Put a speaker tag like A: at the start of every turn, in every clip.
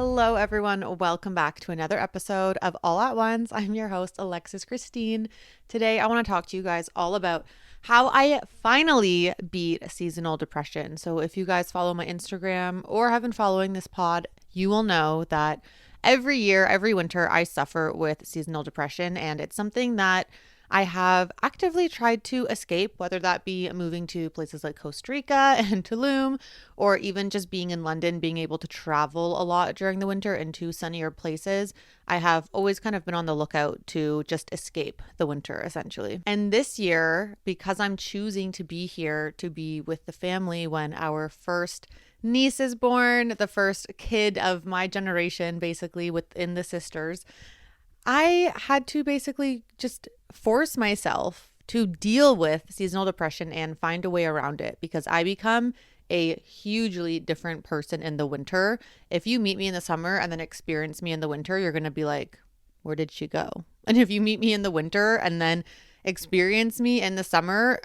A: Hello, everyone. Welcome back to another episode of All at Once. I'm your host, Alexis Christine. Today, I want to talk to you guys all about how I finally beat seasonal depression. So, if you guys follow my Instagram or have been following this pod, you will know that every year, every winter, I suffer with seasonal depression, and it's something that I have actively tried to escape, whether that be moving to places like Costa Rica and Tulum, or even just being in London, being able to travel a lot during the winter into sunnier places. I have always kind of been on the lookout to just escape the winter, essentially. And this year, because I'm choosing to be here to be with the family when our first niece is born, the first kid of my generation, basically within the sisters, I had to basically just force myself to deal with seasonal depression and find a way around it because I become a hugely different person in the winter. If you meet me in the summer and then experience me in the winter, you're going to be like, where did she go? And if you meet me in the winter and then experience me in the summer,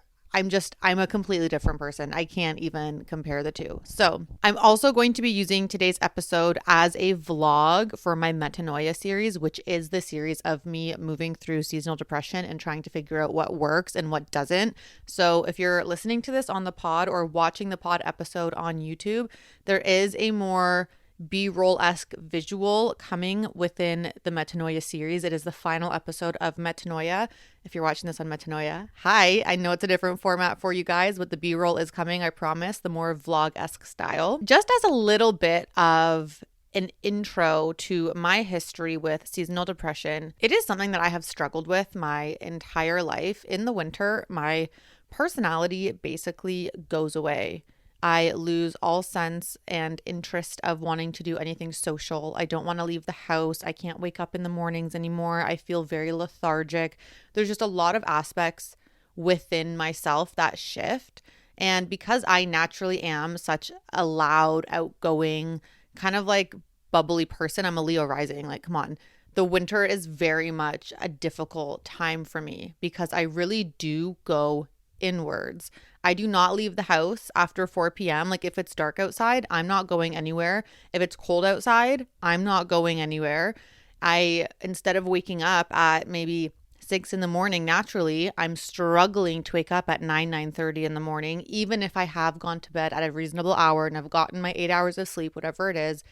A: I'm a completely different person. I can't even compare the two. So I'm also going to be using today's episode as a vlog for my Metanoia series, which is the series of me moving through seasonal depression and trying to figure out what works and what doesn't. So if you're listening to this on the pod or watching the pod episode on YouTube, there is a more B-roll-esque visual coming within the Metanoia series. It is the final episode of Metanoia. If you're watching this on Metanoia, hi. I know it's a different format for you guys, but the B-roll is coming, I promise, the more vlog-esque style. Just as a little bit of an intro to my history with seasonal depression, it is something that I have struggled with my entire life. In the winter, my personality basically goes away. I lose all sense and interest of wanting to do anything social. I don't want to leave the house. I can't wake up in the mornings anymore. I feel very lethargic. There's just a lot of aspects within myself that shift. And because I naturally am such a loud, outgoing, kind of like bubbly person, I'm a Leo rising. Like, come on. The winter is very much a difficult time for me because I really do go inwards. I do not leave the house after 4 p.m. Like if it's dark outside, I'm not going anywhere. If it's cold outside, I'm not going anywhere. Instead of waking up at maybe 6 in the morning, naturally, I'm struggling to wake up at 9:30 in the morning. Even if I have gone to bed at a reasonable hour and I've gotten my 8 hours of sleep, whatever it is,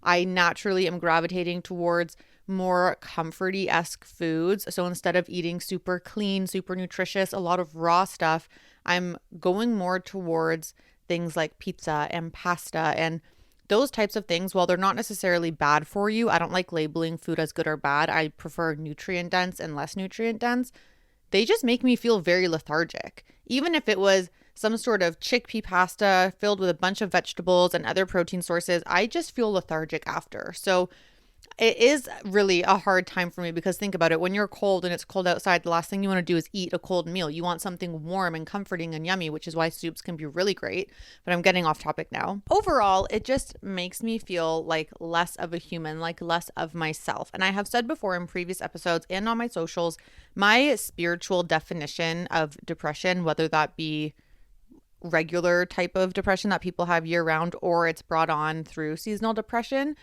A: I naturally am gravitating towards more comforty-esque foods. So instead of eating super clean, super nutritious, a lot of raw stuff, I'm going more towards things like pizza and pasta and those types of things. While they're not necessarily bad for you, I don't like labeling food as good or bad. I prefer nutrient dense and less nutrient dense. They just make me feel very lethargic. Even if it was some sort of chickpea pasta filled with a bunch of vegetables and other protein sources, I just feel lethargic after. So it is really a hard time for me because think about it. When you're cold and it's cold outside, the last thing you want to do is eat a cold meal. You want something warm and comforting and yummy, which is why soups can be really great. But I'm getting off topic now. Overall, it just makes me feel like less of a human, like less of myself. And I have said before in previous episodes and on my socials, my spiritual definition of depression, whether that be regular type of depression that people have year round or it's brought on through seasonal depression,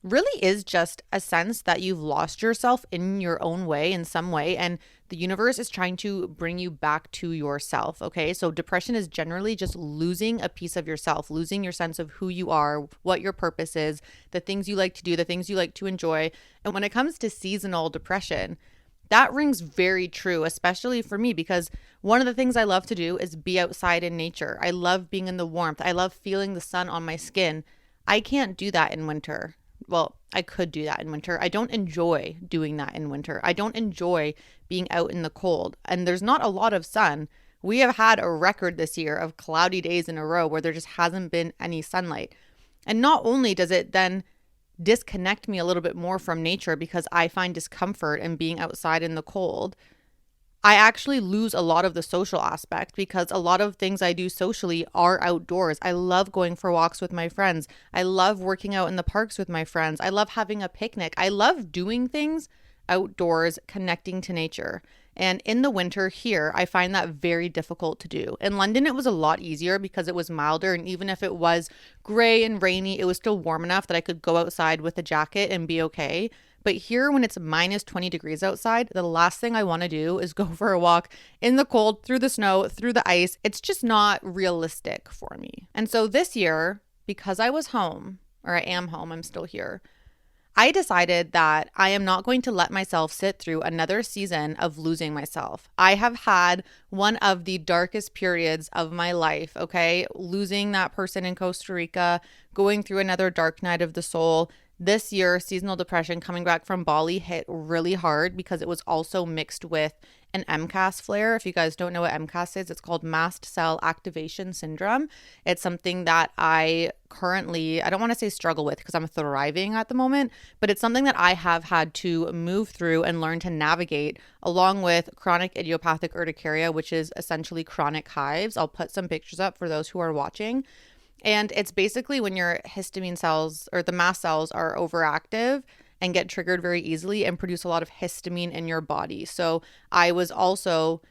A: really is just a sense that you've lost yourself in your own way, in some way, and the universe is trying to bring you back to yourself, okay? So depression is generally just losing a piece of yourself, losing your sense of who you are, what your purpose is, the things you like to do, the things you like to enjoy. And when it comes to seasonal depression, that rings very true, especially for me, because one of the things I love to do is be outside in nature. I love being in the warmth. I love feeling the sun on my skin. I can't do that in winter. Well, I could do that in winter. I don't enjoy doing that in winter. I don't enjoy being out in the cold. And there's not a lot of sun. We have had a record this year of cloudy days in a row where there just hasn't been any sunlight. And not only does it then disconnect me a little bit more from nature because I find discomfort in being outside in the cold, I actually lose a lot of the social aspect because a lot of things I do socially are outdoors. I love going for walks with my friends. I love working out in the parks with my friends. I love having a picnic. I love doing things outdoors, connecting to nature. And in the winter here, I find that very difficult to do. In London, it was a lot easier because it was milder. And even if it was gray and rainy, it was still warm enough that I could go outside with a jacket and be okay. But here, when it's minus 20 degrees outside, the last thing I want to do is go for a walk in the cold, through the snow, through the ice. It's just not realistic for me. And so this year, because I was home, or I am home, I'm still here, I decided that I am not going to let myself sit through another season of losing myself. I have had one of the darkest periods of my life, okay? Losing that person in Costa Rica, going through another dark night of the soul. This year, seasonal depression coming back from Bali hit really hard because it was also mixed with an MCAS flare. If you guys don't know what MCAS is, it's called mast cell activation syndrome. It's something that I don't want to say struggle with because I'm thriving at the moment, but it's something that I have had to move through and learn to navigate, along with chronic idiopathic urticaria, which is essentially chronic hives. I'll put some pictures up for those who are watching. And it's basically when your histamine cells or the mast cells are overactive and get triggered very easily and produce a lot of histamine in your body. So I was also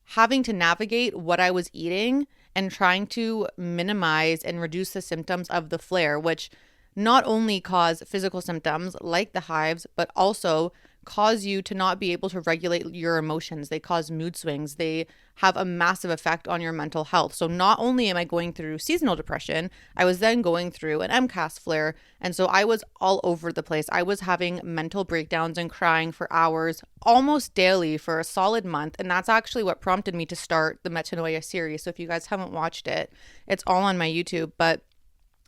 A: having to navigate what I was eating and trying to minimize and reduce the symptoms of the flare, which not only cause physical symptoms like the hives, but also cause you to not be able to regulate your emotions. They cause mood swings. They have a massive effect on your mental health. So not only am I going through seasonal depression, I was then going through an MCAS flare. And so I was all over the place. I was having mental breakdowns and crying for hours, almost daily for a solid month. And that's actually what prompted me to start the Metanoia series. So if you guys haven't watched it, it's all on my YouTube. But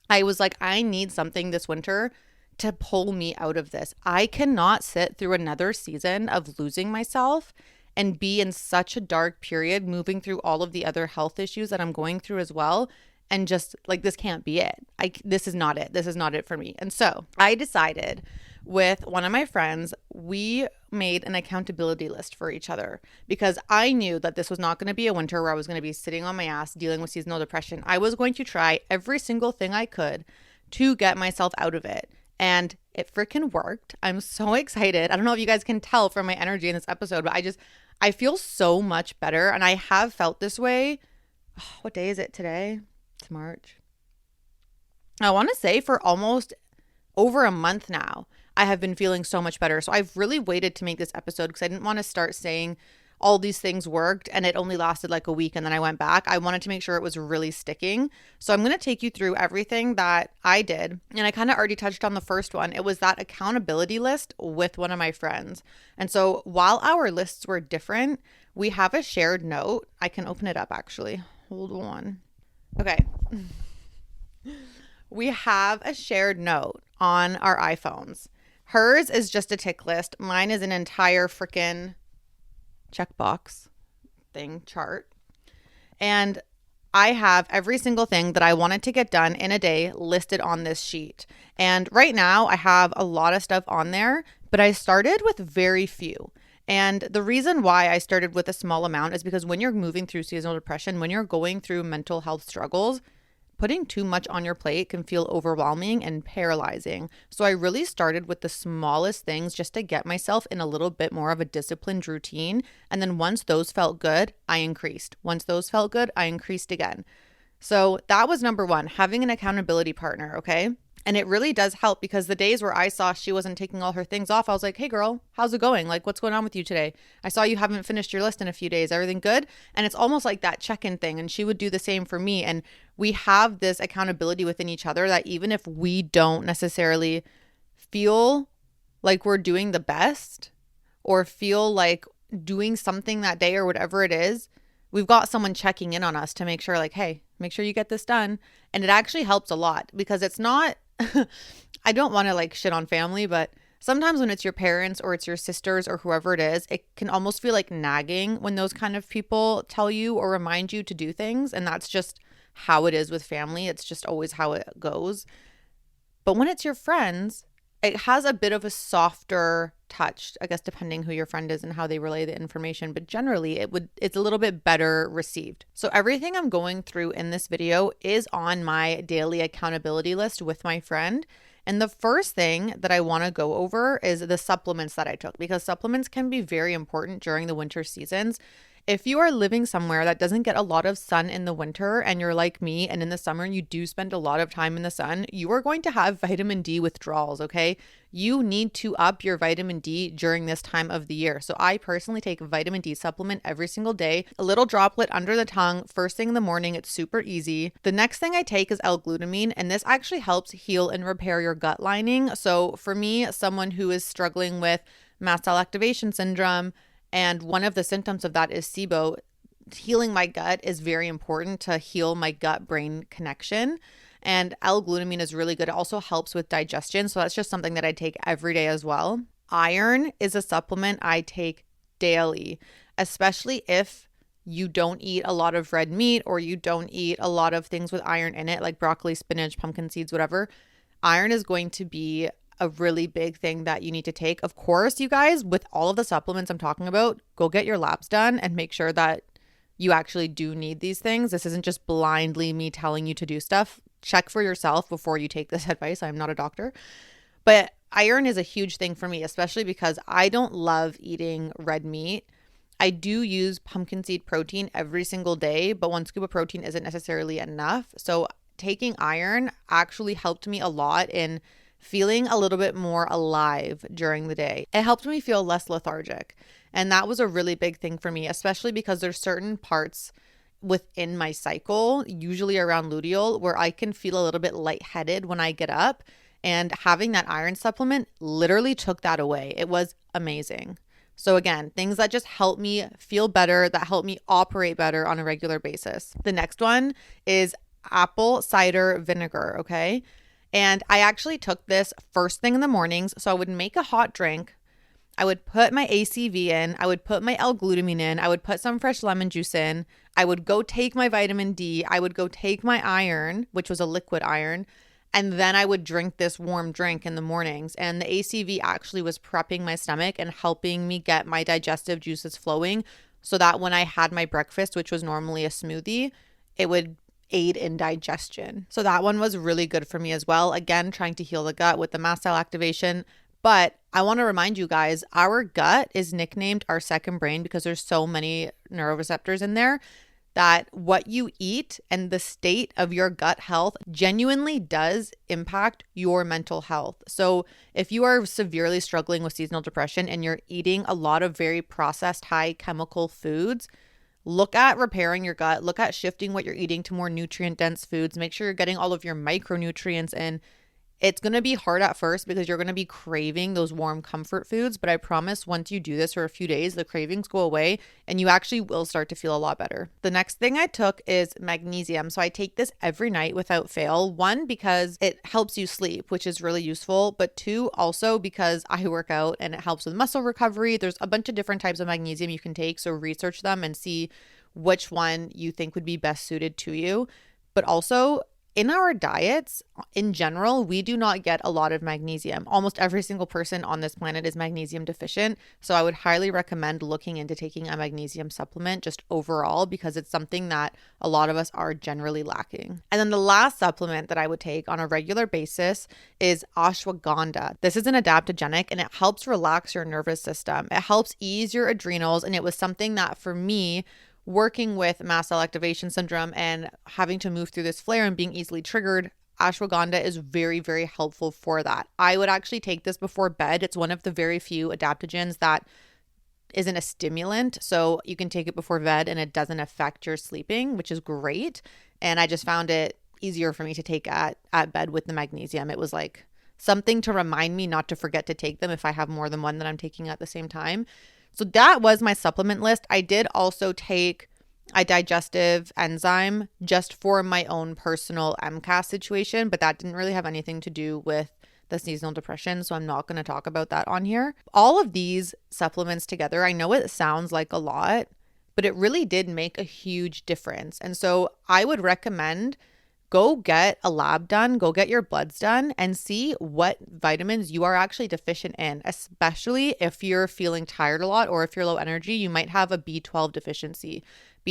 A: I was like, I need something this winter to pull me out of this. I cannot sit through another season of losing myself and be in such a dark period, moving through all of the other health issues that I'm going through as well. And just like, this can't be it. This is not it. This is not it for me. And so I decided with one of my friends, we made an accountability list for each other because I knew that this was not going to be a winter where I was going to be sitting on my ass dealing with seasonal depression. I was going to try every single thing I could to get myself out of it. And it freaking worked. I'm so excited. I don't know if you guys can tell from my energy in this episode, but I feel so much better. And I have felt this way. What day is it today? It's March. I want to say for almost over a month now, I have been feeling so much better. So I've really waited to make this episode because I didn't want to start saying all these things worked and it only lasted like a week and then I went back. I wanted to make sure it was really sticking. So I'm going to take you through everything that I did. And I kind of already touched on the first one. It was that accountability list with one of my friends. And so while our lists were different, we have a shared note. I can open it up actually. Hold on. Okay. We have a shared note on our iPhones. Hers is just a tick list. Mine is an entire freaking checkbox thing chart. And I have every single thing that I wanted to get done in a day listed on this sheet. And right now I have a lot of stuff on there, but I started with very few. And the reason why I started with a small amount is because when you're moving through seasonal depression, when you're going through mental health struggles, putting too much on your plate can feel overwhelming and paralyzing. So I really started with the smallest things just to get myself in a little bit more of a disciplined routine. And then once those felt good, I increased. Once those felt good, I increased again. So that was number one, having an accountability partner, okay? And it really does help because the days where I saw she wasn't taking all her things off, I was like, hey girl, how's it going? Like, what's going on with you today? I saw you haven't finished your list in a few days. Everything good? And it's almost like that check-in thing. And she would do the same for me. And we have this accountability within each other that even if we don't necessarily feel like we're doing the best or feel like doing something that day or whatever it is, we've got someone checking in on us to make sure like, hey, make sure you get this done. And it actually helps a lot because it's not, I don't want to like shit on family, but sometimes when it's your parents or it's your sisters or whoever it is, it can almost feel like nagging when those kind of people tell you or remind you to do things. And that's just how it is with family. It's just always how it goes. But when it's your friends, it has a bit of a softer touch, I guess, depending who your friend is and how they relay the information. But generally, it's a little bit better received. So everything I'm going through in this video is on my daily accountability list with my friend. And the first thing that I want to go over is the supplements that I took, because supplements can be very important during the winter seasons. If you are living somewhere that doesn't get a lot of sun in the winter and you're like me and in the summer you do spend a lot of time in the sun, you are going to have vitamin D withdrawals, okay? You need to up your vitamin D during this time of the year. So I personally take a vitamin D supplement every single day, a little droplet under the tongue, first thing in the morning. It's super easy. The next thing I take is L-glutamine, and this actually helps heal and repair your gut lining. So for me, someone who is struggling with mast cell activation syndrome, and one of the symptoms of that is SIBO, healing my gut is very important to heal my gut-brain connection. And L-glutamine is really good. It also helps with digestion. So that's just something that I take every day as well. Iron is a supplement I take daily, especially if you don't eat a lot of red meat or you don't eat a lot of things with iron in it, like broccoli, spinach, pumpkin seeds, whatever. Iron is going to be a really big thing that you need to take. Of course, you guys, with all of the supplements I'm talking about, go get your labs done and make sure that you actually do need these things. This isn't just blindly me telling you to do stuff. Check for yourself before you take this advice. I'm not a doctor. But iron is a huge thing for me, especially because I don't love eating red meat. I do use pumpkin seed protein every single day, but one scoop of protein isn't necessarily enough. So taking iron actually helped me a lot in feeling a little bit more alive during the day. It helped me feel less lethargic. And that was a really big thing for me, especially because there's certain parts within my cycle, usually around luteal, where I can feel a little bit lightheaded when I get up. And having that iron supplement literally took that away. It was amazing. So again, things that just help me feel better, that help me operate better on a regular basis. The next one is apple cider vinegar, okay? And I actually took this first thing in the mornings. So I would make a hot drink. I would put my ACV in. I would put my L-glutamine in. I would put some fresh lemon juice in. I would go take my vitamin D. I would go take my iron, which was a liquid iron. And then I would drink this warm drink in the mornings. And the ACV actually was prepping my stomach and helping me get my digestive juices flowing so that when I had my breakfast, which was normally a smoothie, it would aid in digestion. So that one was really good for me as well. Again, trying to heal the gut with the mast cell activation. But I want to remind you guys, our gut is nicknamed our second brain because there's so many neuroreceptors in there that what you eat and the state of your gut health genuinely does impact your mental health. So if you are severely struggling with seasonal depression and you're eating a lot of very processed, high chemical foods, look at repairing your gut. Look at shifting what you're eating to more nutrient-dense foods. Make sure you're getting all of your micronutrients in. It's going to be hard at first because you're going to be craving those warm comfort foods. But I promise once you do this for a few days, the cravings go away and you actually will start to feel a lot better. The next thing I took is magnesium. So I take this every night without fail. One, because it helps you sleep, which is really useful. But two, also because I work out and it helps with muscle recovery. There's a bunch of different types of magnesium you can take. So research them and see which one you think would be best suited to you. But also, in our diets, in general, we do not get a lot of magnesium. Almost every single person on this planet is magnesium deficient. So I would highly recommend looking into taking a magnesium supplement just overall because it's something that a lot of us are generally lacking. And then the last supplement that I would take on a regular basis is ashwagandha. This is an adaptogenic and it helps relax your nervous system. It helps ease your adrenals. And it was something that for me, working with mast cell activation syndrome and having to move through this flare and being easily triggered, ashwagandha is very, very helpful for that. I would actually take this before bed. It's one of the very few adaptogens that isn't a stimulant. So you can take it before bed and it doesn't affect your sleeping, which is great. And I just found it easier for me to take at bed with the magnesium. It was like something to remind me not to forget to take them if I have more than one that I'm taking at the same time. So that was my supplement list. I did also take a digestive enzyme just for my own personal MCAS situation, but that didn't really have anything to do with the seasonal depression. So I'm not going to talk about that on here. All of these supplements together, I know it sounds like a lot, but it really did make a huge difference. And so I would recommend go get a lab done, go get your bloods done and see what vitamins you are actually deficient in, especially if you're feeling tired a lot or if you're low energy, you might have a B12 deficiency.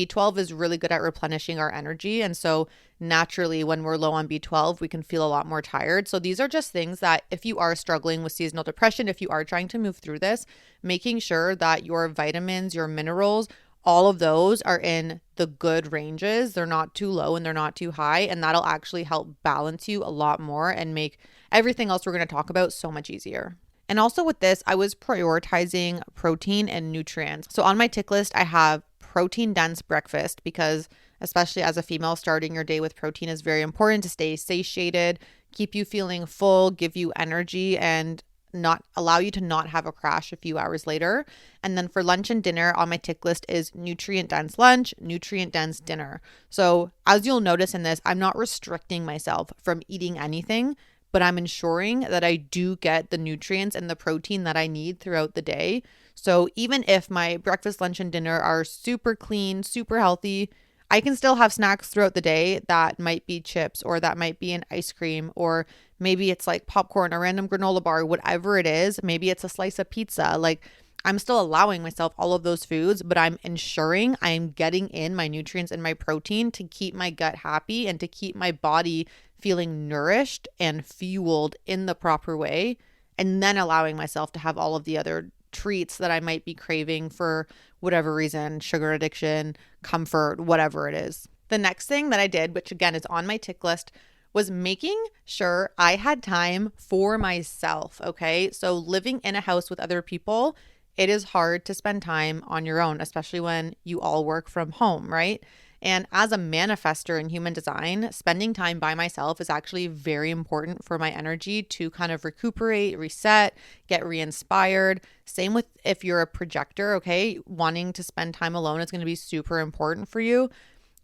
A: B12 is really good at replenishing our energy. And so naturally, when we're low on B12, we can feel a lot more tired. So these are just things that if you are struggling with seasonal depression, if you are trying to move through this, making sure that your vitamins, your minerals, all of those are in the good ranges. They're not too low and they're not too high. And that'll actually help balance you a lot more and make everything else we're going to talk about so much easier. And also with this, I was prioritizing protein and nutrients. So on my tick list, I have protein dense breakfast because especially as a female, starting your day with protein is very important to stay satiated, keep you feeling full, give you energy, and not allow you to not have a crash a few hours later. And then for lunch and dinner on my tick list is nutrient dense lunch, nutrient dense dinner. So as you'll notice in this, I'm not restricting myself from eating anything, but I'm ensuring that I do get the nutrients and the protein that I need throughout the day. So even if my breakfast, lunch, and dinner are super clean, super healthy, I can still have snacks throughout the day that might be chips or that might be an ice cream, or maybe it's like popcorn, a random granola bar, whatever it is. Maybe it's a slice of pizza. Like I'm still allowing myself all of those foods, but I'm ensuring I'm getting in my nutrients and my protein to keep my gut happy and to keep my body feeling nourished and fueled in the proper way. And then allowing myself to have all of the other treats that I might be craving for whatever reason, sugar addiction, comfort, whatever it is. The next thing that I did, which again is on my tick list, was making sure I had time for myself. Okay. So living in a house with other people, it is hard to spend time on your own, especially when you all work from home, right? And as a manifester in human design, spending time by myself is actually very important for my energy to kind of recuperate, reset, get re-inspired. Same with if you're a projector, okay? Wanting to spend time alone is going to be super important for you.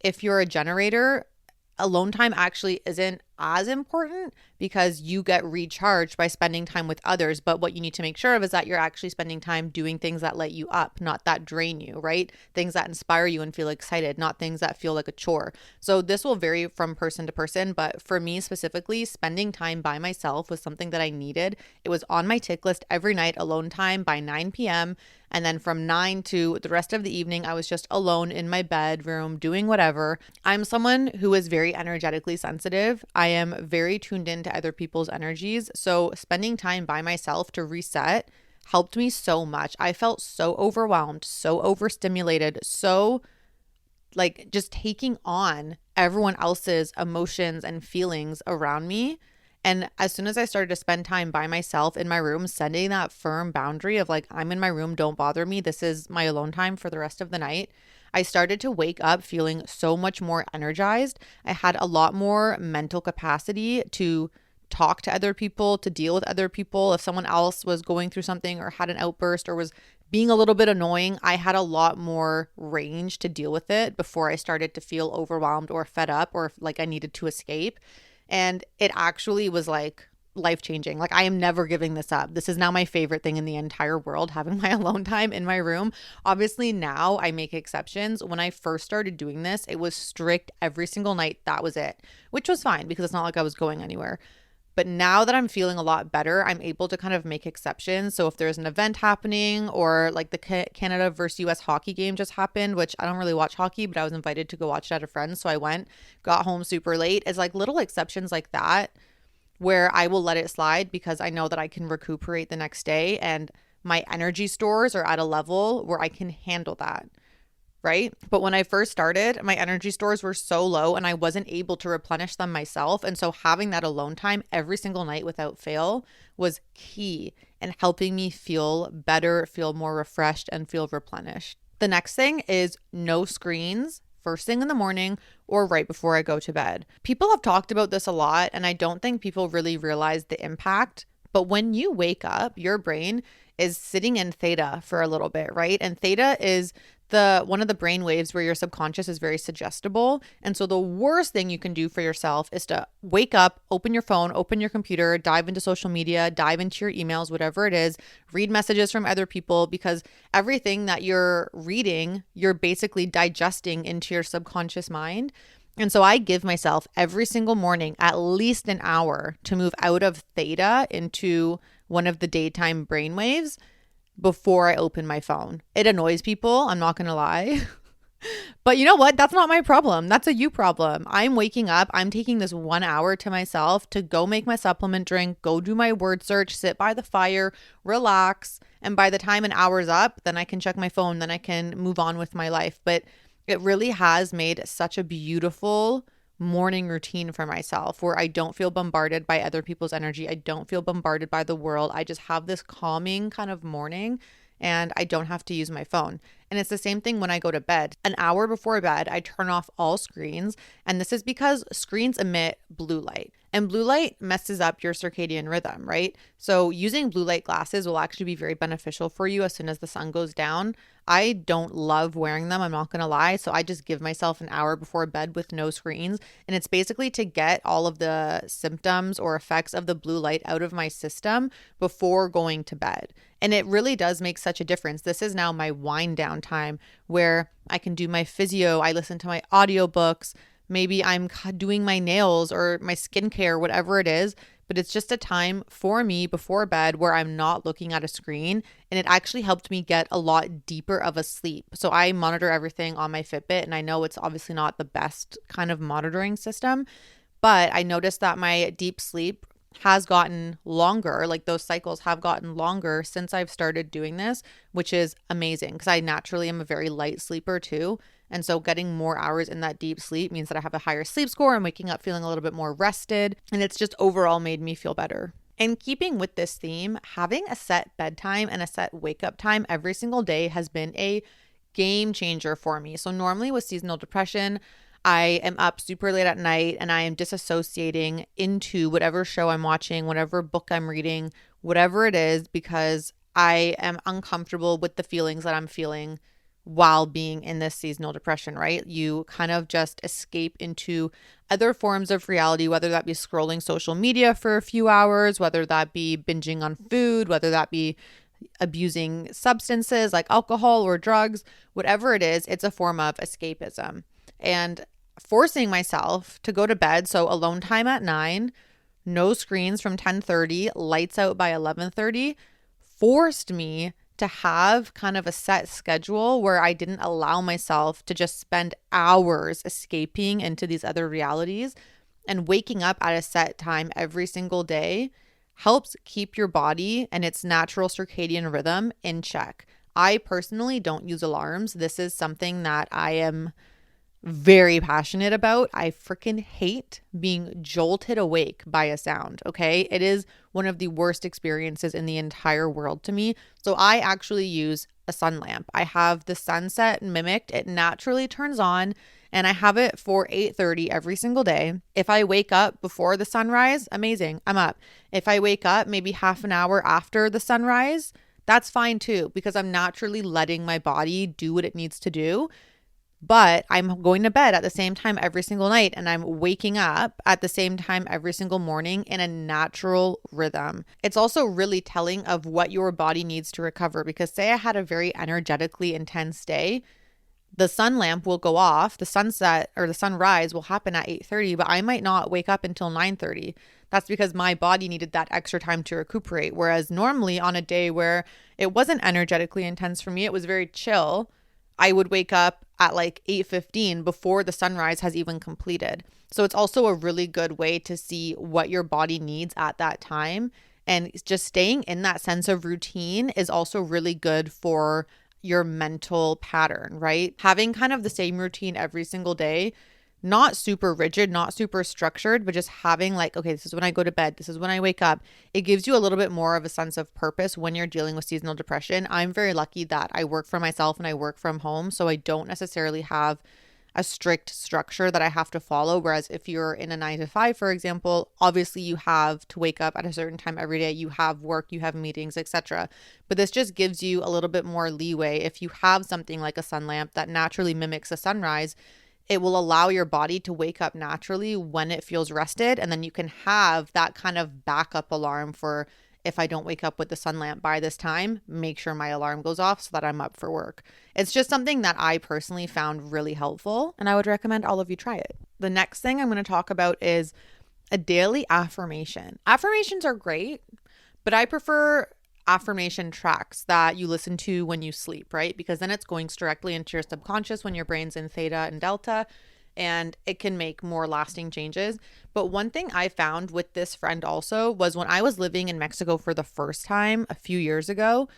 A: If you're a generator, alone time actually isn't as important because you get recharged by spending time with others. But what you need to make sure of is that you're actually spending time doing things that light you up, not that drain you, right? Things that inspire you and feel excited, not things that feel like a chore. So this will vary from person to person. But for me specifically, spending time by myself was something that I needed. It was on my tick list every night, alone time by 9 p.m. And then from 9 to the rest of the evening, I was just alone in my bedroom doing whatever. I'm someone who is very energetically sensitive. I am very tuned into other people's energies. So spending time by myself to reset helped me so much. I felt so overwhelmed, so overstimulated, so like just taking on everyone else's emotions and feelings around me. And as soon as I started to spend time by myself in my room, setting that firm boundary of like, I'm in my room, don't bother me. This is my alone time for the rest of the night. I started to wake up feeling so much more energized. I had a lot more mental capacity to talk to other people, to deal with other people. If someone else was going through something or had an outburst or was being a little bit annoying, I had a lot more range to deal with it before I started to feel overwhelmed or fed up or like I needed to escape. And it actually was like life-changing. Like I am never giving this up. This is now my favorite thing in the entire world, having my alone time in my room. Obviously now I make exceptions. When I first started doing this, it was strict every single night. That was it, which was fine because it's not like I was going anywhere. But now that I'm feeling a lot better, I'm able to kind of make exceptions. So if there's an event happening or like the Canada versus US hockey game just happened, which I don't really watch hockey, but I was invited to go watch it at a friend's. So I went, got home super late. It's like little exceptions like that where I will let it slide because I know that I can recuperate the next day and my energy stores are at a level where I can handle that. Right? But when I first started, my energy stores were so low and I wasn't able to replenish them myself. And so having that alone time every single night without fail was key in helping me feel better, feel more refreshed, and feel replenished. The next thing is no screens first thing in the morning or right before I go to bed. People have talked about this a lot, and I don't think people really realize the impact. But when you wake up, your brain is sitting in theta for a little bit, right? And theta is one of the brain waves where your subconscious is very suggestible. And so the worst thing you can do for yourself is to wake up, open your phone, open your computer, dive into social media, dive into your emails, whatever it is, read messages from other people, because everything that you're reading, you're basically digesting into your subconscious mind. And so I give myself every single morning at least an hour to move out of theta into one of the daytime brain waves before I open my phone. It annoys people, I'm not going to lie. But you know what? That's not my problem. That's a you problem. I'm waking up. I'm taking this 1 hour to myself to go make my supplement drink, go do my word search, sit by the fire, relax. And by the time an hour's up, then I can check my phone, then I can move on with my life. But it really has made such a beautiful morning routine for myself where I don't feel bombarded by other people's energy. I don't feel bombarded by the world. I just have this calming kind of morning and I don't have to use my phone. And it's the same thing when I go to bed. An hour before bed, I turn off all screens. And this is because screens emit blue light. And blue light messes up your circadian rhythm, right? So using blue light glasses will actually be very beneficial for you as soon as the sun goes down. I don't love wearing them, I'm not going to lie. So I just give myself an hour before bed with no screens. And it's basically to get all of the symptoms or effects of the blue light out of my system before going to bed. And it really does make such a difference. This is now my wind down time where I can do my physio, I listen to my audiobooks, maybe I'm doing my nails or my skincare, whatever it is. But it's just a time for me before bed where I'm not looking at a screen. And it actually helped me get a lot deeper of a sleep. So I monitor everything on my Fitbit. And I know it's obviously not the best kind of monitoring system, but I noticed that my deep sleep has gotten longer. Like those cycles have gotten longer since I've started doing this, which is amazing because I naturally am a very light sleeper too. And so getting more hours in that deep sleep means that I have a higher sleep score. I'm waking up feeling a little bit more rested. And it's just overall made me feel better. And keeping with this theme, having a set bedtime and a set wake up time every single day has been a game changer for me. So normally with seasonal depression, I am up super late at night and I am disassociating into whatever show I'm watching, whatever book I'm reading, whatever it is, because I am uncomfortable with the feelings that I'm feeling while being in this seasonal depression, right? You kind of just escape into other forms of reality, whether that be scrolling social media for a few hours, whether that be binging on food, whether that be abusing substances like alcohol or drugs, whatever it is, it's a form of escapism. And forcing myself to go to bed, so alone time at 9, no screens from 10:30, lights out by 11:30, forced me to have kind of a set schedule where I didn't allow myself to just spend hours escaping into these other realities. And waking up at a set time every single day helps keep your body and its natural circadian rhythm in check. I personally don't use alarms. This is something that I am very passionate about. I freaking hate being jolted awake by a sound, okay? It is one of the worst experiences in the entire world to me. So I actually use a sun lamp. I have the sunset mimicked. It naturally turns on and I have it for 8:30 every single day. If I wake up before the sunrise, amazing, I'm up. If I wake up maybe half an hour after the sunrise, that's fine too, because I'm naturally letting my body do what it needs to do. But I'm going to bed at the same time every single night and I'm waking up at the same time every single morning in a natural rhythm. It's also really telling of what your body needs to recover, because say I had a very energetically intense day, the sun lamp will go off, the sunset or the sunrise will happen at 8:30, but I might not wake up until 9:30. That's because my body needed that extra time to recuperate. Whereas normally on a day where it wasn't energetically intense for me, it was very chill, I would wake up at like 8:15 before the sunrise has even completed. So it's also a really good way to see what your body needs at that time. And just staying in that sense of routine is also really good for your mental pattern, right? Having kind of the same routine every single day, not super rigid, not super structured, but just having like, okay, this is when I go to bed, this is when I wake up. It gives you a little bit more of a sense of purpose when you're dealing with seasonal depression. I'm very lucky that I work for myself and I work from home, so I don't necessarily have a strict structure that I have to follow. Whereas if you're in a 9 to 5, for example, obviously you have to wake up at a certain time every day. You have work, you have meetings, etc. But this just gives you a little bit more leeway. If you have something like a sun lamp that naturally mimics a sunrise, it will allow your body to wake up naturally when it feels rested. And then you can have that kind of backup alarm for, if I don't wake up with the sun lamp by this time, make sure my alarm goes off so that I'm up for work. It's just something that I personally found really helpful, and I would recommend all of you try it. The next thing I'm going to talk about is a daily affirmation. Affirmations are great, but I prefer affirmation tracks that you listen to when you sleep, right? Because then it's going directly into your subconscious when your brain's in theta and delta, and it can make more lasting changes. But one thing I found with this friend also was when I was living in Mexico for the first time a few years ago,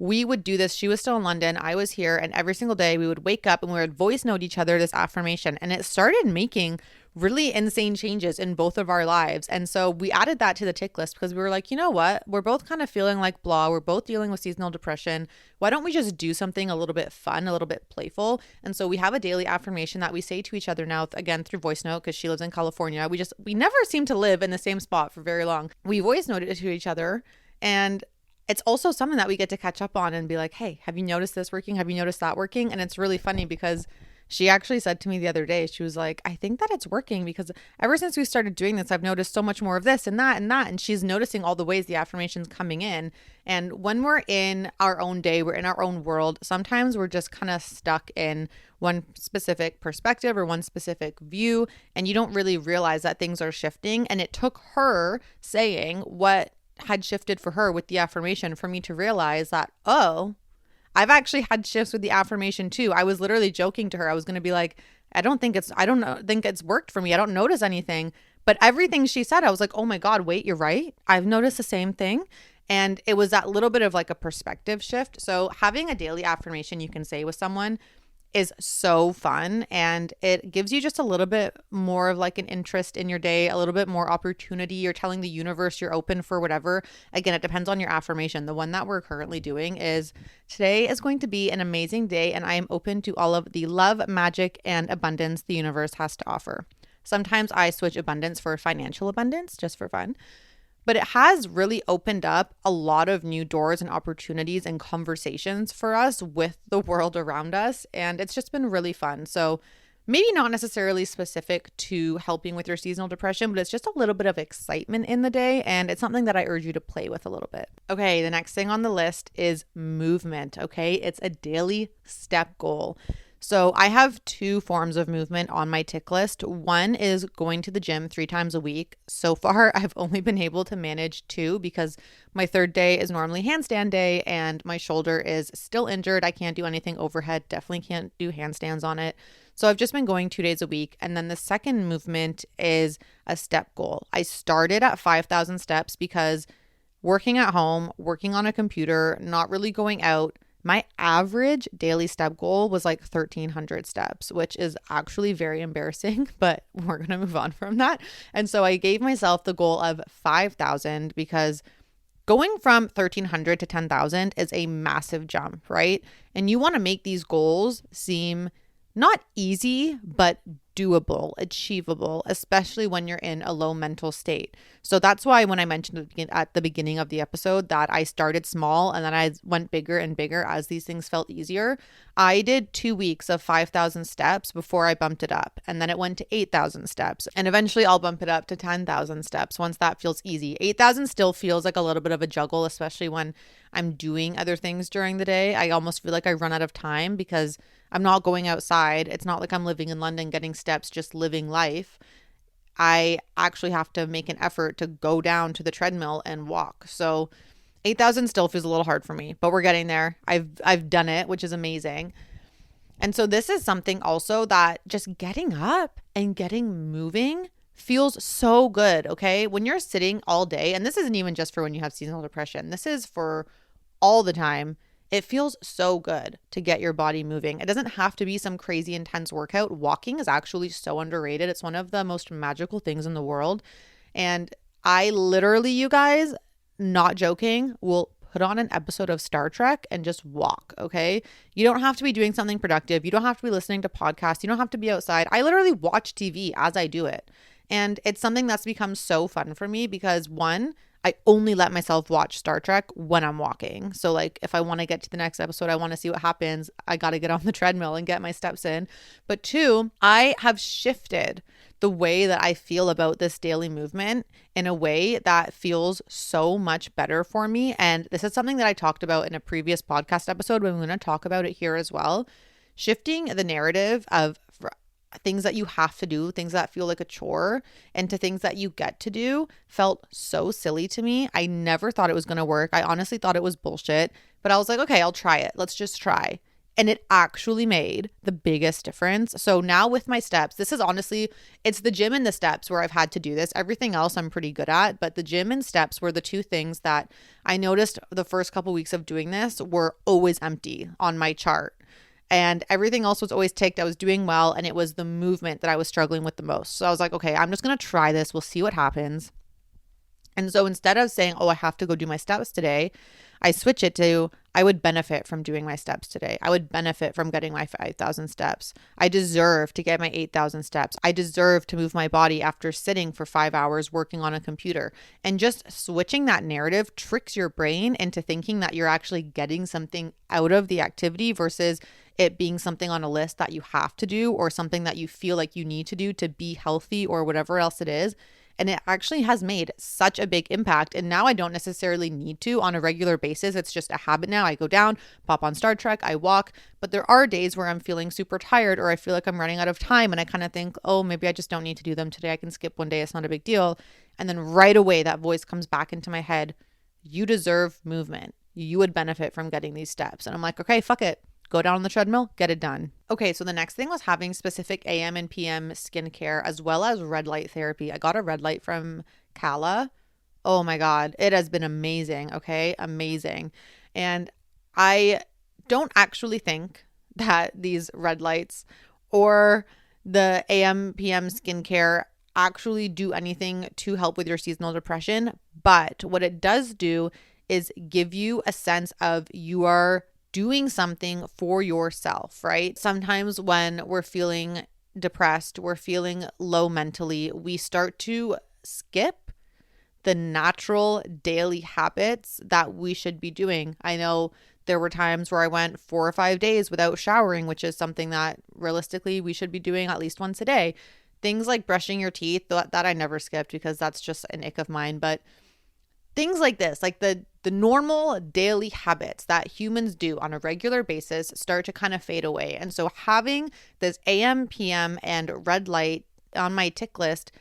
A: we would do this. She was still in London, I was here, and every single day we would wake up and we would voice note each other this affirmation. And it started making really insane changes in both of our lives. And so we added that to the tick list because we were like, you know what? We're both kind of feeling like blah. We're both dealing with seasonal depression. Why don't we just do something a little bit fun, a little bit playful? And so we have a daily affirmation that we say to each other now, again, through voice note, because she lives in California. We never seem to live in the same spot for very long. We voice noted it to each other, and it's also something that we get to catch up on and be like, hey, have you noticed this working? Have you noticed that working? And it's really funny because she actually said to me the other day, she was like, I think that it's working because ever since we started doing this, I've noticed so much more of this and that and that. And she's noticing all the ways the affirmation's coming in. And when we're in our own day, we're in our own world, sometimes we're just kind of stuck in one specific perspective or one specific view, and you don't really realize that things are shifting. And it took her saying what had shifted for her with the affirmation for me to realize that, oh, I've actually had shifts with the affirmation too. I was literally joking to her. I was going to be like, I don't think it's worked for me. I don't notice anything. But everything she said, I was like, oh my God, wait, you're right. I've noticed the same thing. And it was that little bit of like a perspective shift. So having a daily affirmation you can say with someone is so fun, and it gives you just a little bit more of like an interest in your day, a little bit more opportunity. You're telling the universe you're open for whatever. Again, it depends on your affirmation. The one that we're currently doing is, today is going to be an amazing day and I am open to all of the love, magic, and abundance the universe has to offer. Sometimes I switch abundance for financial abundance just for fun. But it has really opened up a lot of new doors and opportunities and conversations for us with the world around us. And it's just been really fun. So maybe not necessarily specific to helping with your seasonal depression, but it's just a little bit of excitement in the day. And it's something that I urge you to play with a little bit. Okay, the next thing on the list is movement. Okay, it's a daily step goal. So I have two forms of movement on my tick list. One is going to the gym 3 times a week. So far, I've only been able to manage 2 because my third day is normally handstand day and my shoulder is still injured. I can't do anything overhead, definitely can't do handstands on it. So I've just been going 2 days a week. And then the second movement is a step goal. I started at 5,000 steps because working at home, working on a computer, not really going out, my average daily step goal was like 1,300 steps, which is actually very embarrassing, but we're going to move on from that. And so I gave myself the goal of 5,000 because going from 1,300 to 10,000 is a massive jump, right? And you want to make these goals seem not easy, but doable, achievable, especially when you're in a low mental state. So that's why when I mentioned at the beginning of the episode that I started small and then I went bigger and bigger as these things felt easier, I did 2 weeks of 5,000 steps before I bumped it up. And then it went to 8,000 steps. And eventually I'll bump it up to 10,000 steps once that feels easy. 8,000 still feels like a little bit of a juggle, especially when I'm doing other things during the day. I almost feel like I run out of time because I'm not going outside. It's not like I'm living in London getting steps, just living life. I actually have to make an effort to go down to the treadmill and walk. So 8,000 still feels a little hard for me, but we're getting there. I've done it, which is amazing. And so this is something also that just getting up and getting moving feels so good, okay? When you're sitting all day, and this isn't even just for when you have seasonal depression, this is for all the time. It feels so good to get your body moving. It doesn't have to be some crazy intense workout. Walking is actually so underrated. It's one of the most magical things in the world. And I literally, you guys, not joking, will put on an episode of Star Trek and just walk, okay? You don't have to be doing something productive. You don't have to be listening to podcasts. You don't have to be outside. I literally watch TV as I do it. And it's something that's become so fun for me because one, I only let myself watch Star Trek when I'm walking. So like if I want to get to the next episode, I want to see what happens, I got to get on the treadmill and get my steps in. But 2, I have shifted the way that I feel about this daily movement in a way that feels so much better for me. And this is something that I talked about in a previous podcast episode, but I'm going to talk about it here as well. Shifting the narrative of things that you have to do, things that feel like a chore, into things that you get to do felt so silly to me. I never thought it was going to work. I honestly thought it was bullshit, but I was like, okay, I'll try it. Let's just try. And it actually made the biggest difference. So now with my steps, this is honestly, it's the gym and the steps where I've had to do this. Everything else I'm pretty good at, but the gym and steps were the two things that I noticed the first couple weeks of doing this were always empty on my chart. And everything else was always ticked. I was doing well. And it was the movement that I was struggling with the most. So I was like, okay, I'm just going to try this. We'll see what happens. And so instead of saying, oh, I have to go do my steps today, I switch it to, I would benefit from doing my steps today. I would benefit from getting my 5,000 steps. I deserve to get my 8,000 steps. I deserve to move my body after sitting for 5 hours working on a computer. And just switching that narrative tricks your brain into thinking that you're actually getting something out of the activity versus it being something on a list that you have to do or something that you feel like you need to do to be healthy or whatever else it is. And it actually has made such a big impact. And now I don't necessarily need to on a regular basis. It's just a habit now. I go down, pop on Star Trek, I walk. But there are days where I'm feeling super tired or I feel like I'm running out of time. And I kind of think, oh, maybe I just don't need to do them today. I can skip one day. It's not a big deal. And then right away, that voice comes back into my head. You deserve movement. You would benefit from getting these steps. And I'm like, okay, fuck it. Go down on the treadmill, get it done. Okay, so the next thing was having specific AM and PM skincare as well as red light therapy. I got a red light from Kala. Oh my God, it has been amazing, okay? Amazing. And I don't actually think that these red lights or the AM, PM skincare actually do anything to help with your seasonal depression. But what it does do is give you a sense of you are doing something for yourself, right? Sometimes when we're feeling depressed, we're feeling low mentally, we start to skip the natural daily habits that we should be doing. I know there were times where I went 4 or 5 days without showering, which is something that realistically we should be doing at least once a day. Things like brushing your teeth, that I never skipped because that's just an ick of mine, but things like this, like the normal daily habits that humans do on a regular basis start to kind of fade away. And so having this AM, PM, and red light on my tick list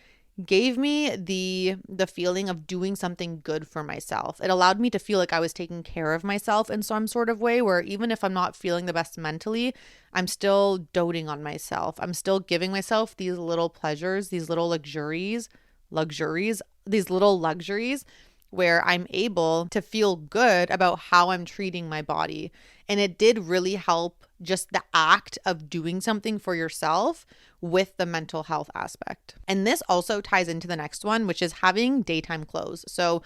A: gave me the feeling of doing something good for myself. It allowed me to feel like I was taking care of myself in some sort of way where even if I'm not feeling the best mentally, I'm still doting on myself. I'm still giving myself these little pleasures, these little luxuries, these little luxuries where I'm able to feel good about how I'm treating my body. And it did really help just the act of doing something for yourself with the mental health aspect. And this also ties into the next one, which is having daytime clothes. So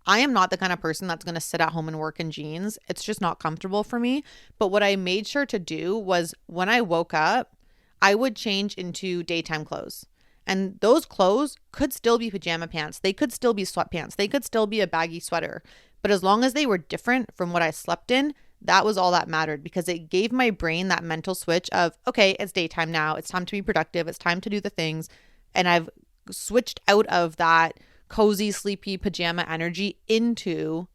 A: I am not the kind of person that's going to sit at home and work in jeans. It's just not comfortable for me. But what I made sure to do was when I woke up, I would change into daytime clothes. And those clothes could still be pajama pants. They could still be sweatpants. They could still be a baggy sweater. But as long as they were different from what I slept in, that was all that mattered because it gave my brain that mental switch of, okay, it's daytime now. It's time to be productive. It's time to do the things. And I've switched out of that cozy, sleepy pajama energy into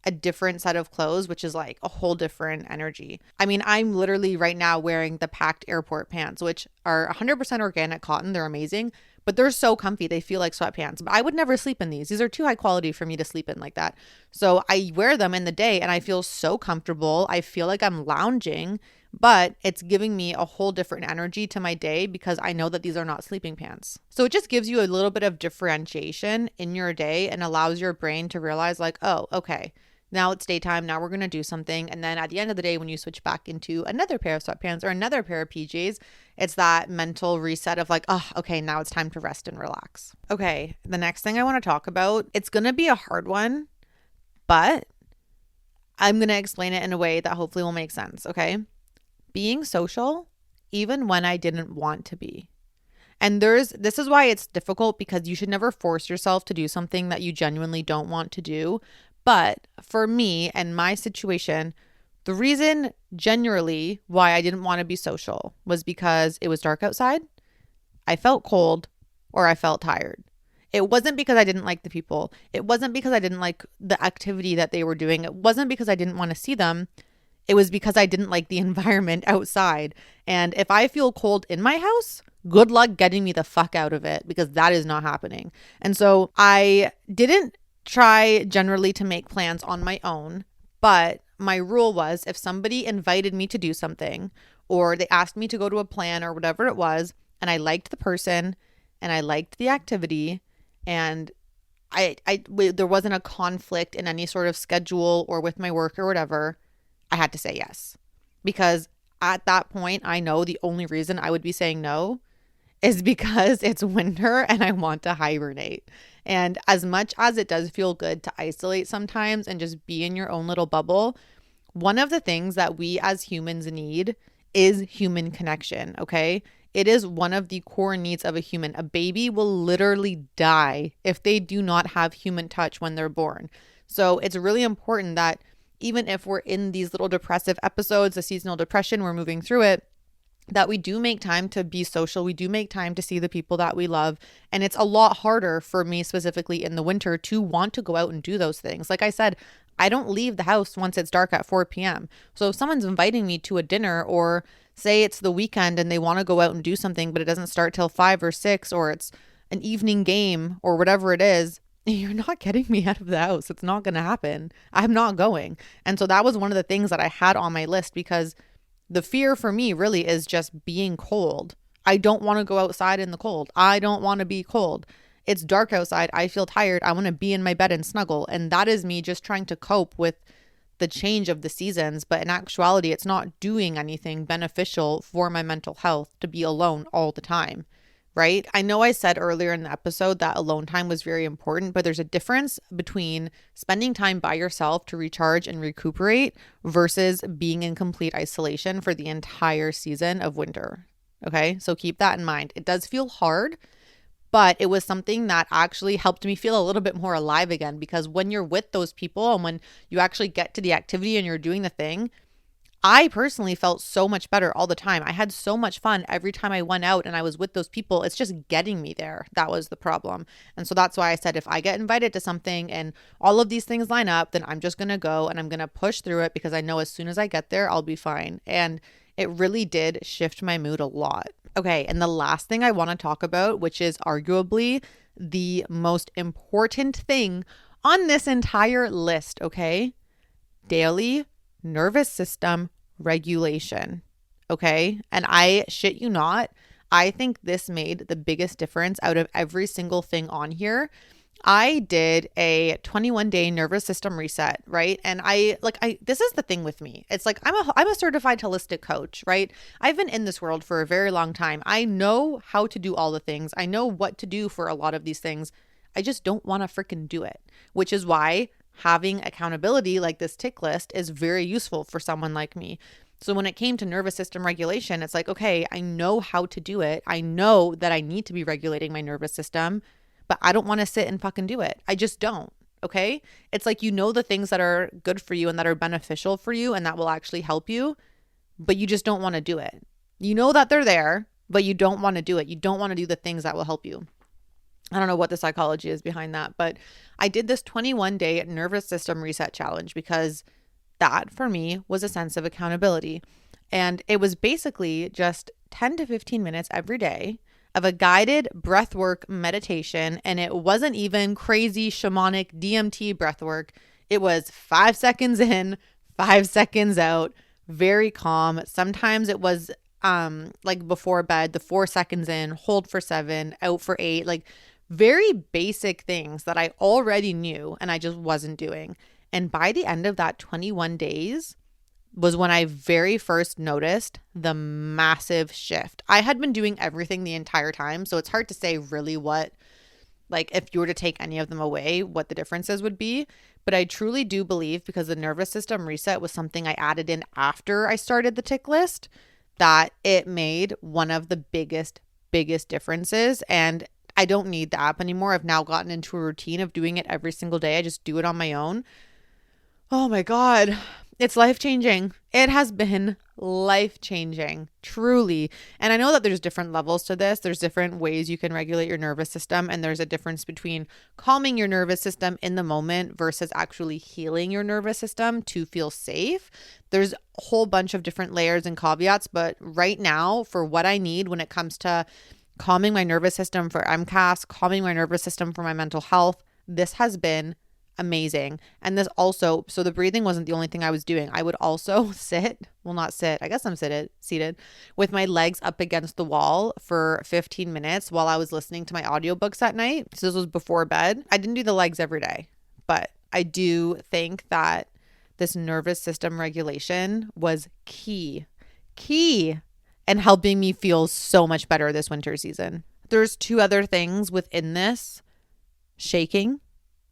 A: a different set of clothes, which is like a whole different energy. I mean, I'm literally right now wearing the packed airport pants, which are 100% organic cotton. They're amazing, but they're so comfy. They feel like sweatpants, but I would never sleep in these. These are too high quality for me to sleep in like that. So I wear them in the day and I feel so comfortable. I feel like I'm lounging, but it's giving me a whole different energy to my day because I know that these are not sleeping pants. So it just gives you a little bit of differentiation in your day and allows your brain to realize like, oh, okay, now it's daytime. Now we're going to do something. And then at the end of the day, when you switch back into another pair of sweatpants or another pair of PJs, it's that mental reset of like, oh, okay, now it's time to rest and relax. Okay, the next thing I want to talk about, it's going to be a hard one, but I'm going to explain it in a way that hopefully will make sense, okay? Being social, even when I didn't want to be. And this is why it's difficult because you should never force yourself to do something that you genuinely don't want to do. But for me and my situation, the reason generally why I didn't want to be social was because it was dark outside, I felt cold, or I felt tired. It wasn't because I didn't like the people. It wasn't because I didn't like the activity that they were doing. It wasn't because I didn't want to see them. It was because I didn't like the environment outside. And if I feel cold in my house, good luck getting me the fuck out of it, because that is not happening. And so I didn't try generally to make plans on my own, but my rule was if somebody invited me to do something or they asked me to go to a plan or whatever it was, and I liked the person and I liked the activity, and there wasn't a conflict in any sort of schedule or with my work or whatever, I had to say yes. Because at that point, I know the only reason I would be saying no is because it's winter and I want to hibernate. And as much as it does feel good to isolate sometimes and just be in your own little bubble, one of the things that we as humans need is human connection, okay? It is one of the core needs of a human. A baby will literally die if they do not have human touch when they're born. So it's really important that even if we're in these little depressive episodes, the seasonal depression, we're moving through it, that we do make time to be social. We do make time to see the people that we love. And it's a lot harder for me specifically in the winter to want to go out and do those things. Like I said, I don't leave the house once it's dark at 4 p.m. So if someone's inviting me to a dinner, or say it's the weekend and they want to go out and do something, but it doesn't start till 5 or 6, or it's an evening game or whatever it is, you're not getting me out of the house. It's not going to happen. I'm not going. And so that was one of the things that I had on my list, because the fear for me really is just being cold. I don't want to go outside in the cold. I don't want to be cold. It's dark outside. I feel tired. I want to be in my bed and snuggle. And that is me just trying to cope with the change of the seasons. But in actuality, it's not doing anything beneficial for my mental health to be alone all the time, right? I know I said earlier in the episode that alone time was very important, but there's a difference between spending time by yourself to recharge and recuperate versus being in complete isolation for the entire season of winter. Okay, so keep that in mind. It does feel hard, but it was something that actually helped me feel a little bit more alive again, because when you're with those people and when you actually get to the activity and you're doing the thing, I personally felt so much better all the time. I had so much fun every time I went out and I was with those people. It's just getting me there. That was the problem. And so that's why I said, if I get invited to something and all of these things line up, then I'm just going to go and I'm going to push through it, because I know as soon as I get there, I'll be fine. And it really did shift my mood a lot. Okay, and the last thing I want to talk about, which is arguably the most important thing on this entire list, okay? Daily nervous system regulation. Okay. And I shit you not, I think this made the biggest difference out of every single thing on here. I did a 21-day nervous system reset, right? And this is the thing with me. It's like I'm a certified holistic coach, right? I've been in this world for a very long time. I know how to do all the things. I know what to do for a lot of these things. I just don't want to freaking do it, which is why having accountability like this tick list is very useful for someone like me. So when it came to nervous system regulation, it's like, okay, I know how to do it. I know that I need to be regulating my nervous system, but I don't want to sit and fucking do it. I just don't. Okay. It's like, you know, the things that are good for you and that are beneficial for you and that will actually help you, but you just don't want to do it. You know that they're there, but you don't want to do it. You don't want to do the things that will help you. I don't know what the psychology is behind that, but I did this 21-day nervous system reset challenge because that for me was a sense of accountability. And it was basically just 10 to 15 minutes every day of a guided breathwork meditation. And it wasn't even crazy shamanic DMT breathwork. It was 5 seconds in, 5 seconds out, very calm. Sometimes it was like before bed, the 4 seconds in, hold for 7, out for 8, like very basic things that I already knew and I just wasn't doing. And by the end of that 21 days was when I very first noticed the massive shift. I had been doing everything the entire time, so it's hard to say really what, like if you were to take any of them away, what the differences would be. But I truly do believe, because the nervous system reset was something I added in after I started the tick list, that it made one of the biggest differences. And I don't need the app anymore. I've now gotten into a routine of doing it every single day. I just do it on my own. Oh my God. It's life-changing. It has been life-changing, truly. And I know that there's different levels to this. There's different ways you can regulate your nervous system. And there's a difference between calming your nervous system in the moment versus actually healing your nervous system to feel safe. There's a whole bunch of different layers and caveats, but right now, for what I need when it comes to calming my nervous system for MCAS, calming my nervous system for my mental health, this has been amazing. And this also, so the breathing wasn't the only thing I was doing. I would also not sit, I guess I'm seated with my legs up against the wall for 15 minutes while I was listening to my audiobooks at night. So this was before bed. I didn't do the legs every day, but I do think that this nervous system regulation was key and helping me feel so much better this winter season. There's 2 other things within this. Shaking.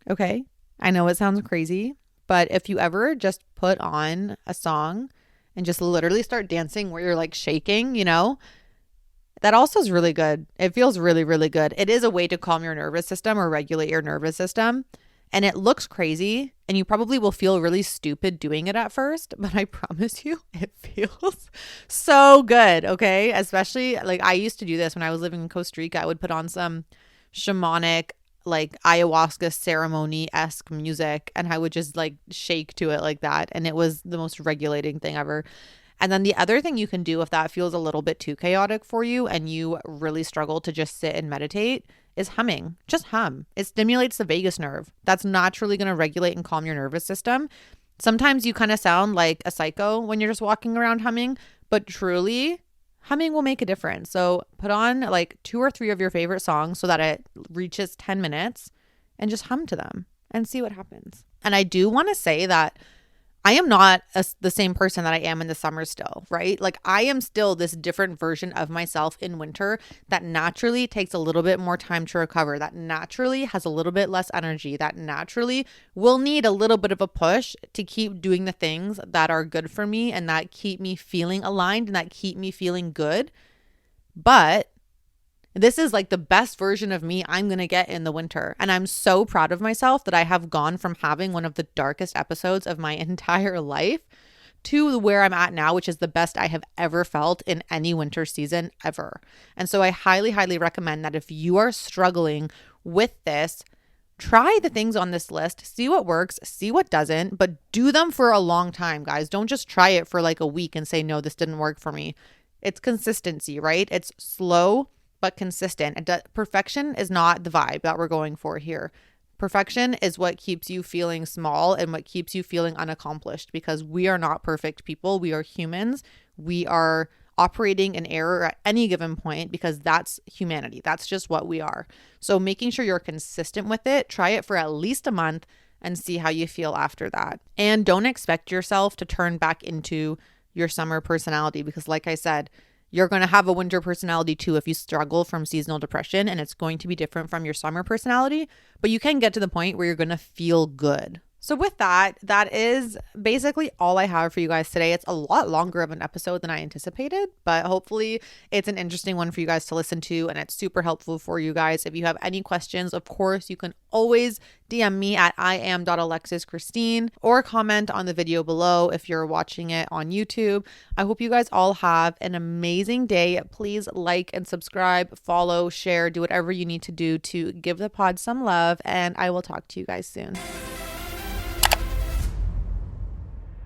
A: Okay. I know it sounds crazy, but if you ever just put on a song and just literally start dancing where you're like shaking, that also is really good. It feels really, really good. It is a way to calm your nervous system or regulate your nervous system. And it looks crazy and you probably will feel really stupid doing it at first, but I promise you it feels so good. Okay. Especially like I used to do this when I was living in Costa Rica. I would put on some shamanic like ayahuasca ceremony-esque music and I would just like shake to it like that. And it was the most regulating thing ever. And then the other thing you can do if that feels a little bit too chaotic for you and you really struggle to just sit and meditate is humming. Just hum. It stimulates the vagus nerve. That's naturally going to regulate and calm your nervous system. Sometimes you kind of sound like a psycho when you're just walking around humming, but truly humming will make a difference. So put on like 2 or 3 of your favorite songs so that it reaches 10 minutes and just hum to them and see what happens. And I do want to say that I am not the same person that I am in the summer still, right? Like I am still this different version of myself in winter that naturally takes a little bit more time to recover, that naturally has a little bit less energy, that naturally will need a little bit of a push to keep doing the things that are good for me and that keep me feeling aligned and that keep me feeling good. But this is like the best version of me I'm going to get in the winter. And I'm so proud of myself that I have gone from having one of the darkest episodes of my entire life to where I'm at now, which is the best I have ever felt in any winter season ever. And so I highly, highly recommend that if you are struggling with this, try the things on this list, see what works, see what doesn't, but do them for a long time, guys. Don't just try it for like a week and say, no, this didn't work for me. It's consistency, right? It's slow but consistent. Perfection is not the vibe that we're going for here. Perfection is what keeps you feeling small and what keeps you feeling unaccomplished because we are not perfect people. We are humans. We are operating in error at any given point because that's humanity. That's just what we are. So making sure you're consistent with it, try it for at least a month and see how you feel after that. And don't expect yourself to turn back into your summer personality because like I said, you're going to have a winter personality too if you struggle from seasonal depression and it's going to be different from your summer personality, but you can get to the point where you're going to feel good. So with that, that is basically all I have for you guys today. It's a lot longer of an episode than I anticipated, but hopefully it's an interesting one for you guys to listen to and it's super helpful for you guys. If you have any questions, of course, you can always DM me at iam.alexischristine or comment on the video below if you're watching it on YouTube. I hope you guys all have an amazing day. Please like and subscribe, follow, share, do whatever you need to do to give the pod some love, and I will talk to you guys soon.